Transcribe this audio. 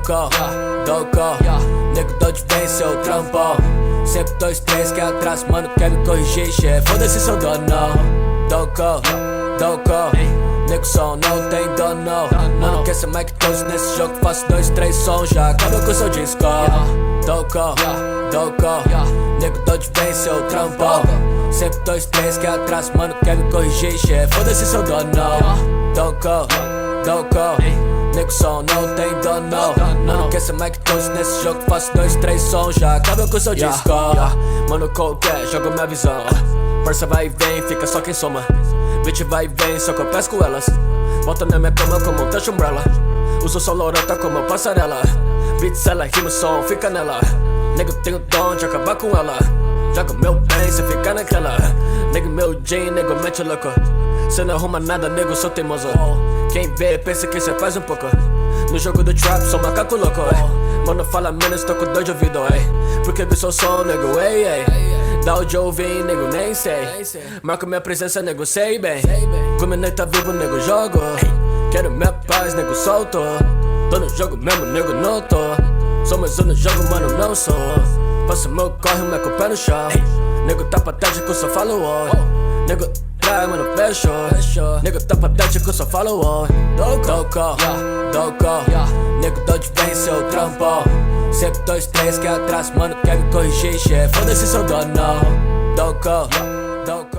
Doco, nego tô de bem, seu trampo. Sempre 2, 3 que atrás, mano, quer me corrigir, chefe. Foda-se seu dono. Doco, nego som não tem dono. Mano, quer ser Mike Toast nesse jogo, faço 2, 3 sons, já acabou com seu disco. Doco, nego tô de bem, seu trampo. Sempre 2, 3 que atrás, mano, quer me corrigir, chefe. Foda-se seu dono. Doco, nego som não tem dono. Mano, quer ser Mike Toast nesse jogo, faço 2, 3 sons, já acaba com seu disco. Mano, qualquer, joga minha visão. Força vai e vem, fica só quem soma. Bitch vai e vem, só que eu pesco elas. Volta na minha cama como um touch umbrella. Uso só lorota como passarela. Beats ela, rima o som, fica nela. Nego tem o dom de acabar com ela. Joga meu bem, cê fica naquela. Nego meu jean, nego mete louco. Cê não arruma nada, nego, sou teimoso. Quem vê, pensa que cê faz um pouco. No jogo do trap, sou macaco louco, Mano, fala menos, tô com dor de ouvido, Porque vi seu som, nego, ei. Dá o de ouvir, nego, nem sei. Marco minha presença, nego, sei bem. Como nem tá vivo, nego, jogo. Quero minha paz, nego, solto. Tô no jogo mesmo, nego, não tô. Sou mais um no jogo, mano, não sou. Passo meu corre, meu com o pé no chão. Nego tá patético, só falo Nego trai, mano, fechou. Nego tá patético, só falo Doco, nego tô de bem, seu trampo. Sempre 2, 3 que atrás, mano, quer me corrigir, chefe. Foda-se seu dono. Doco,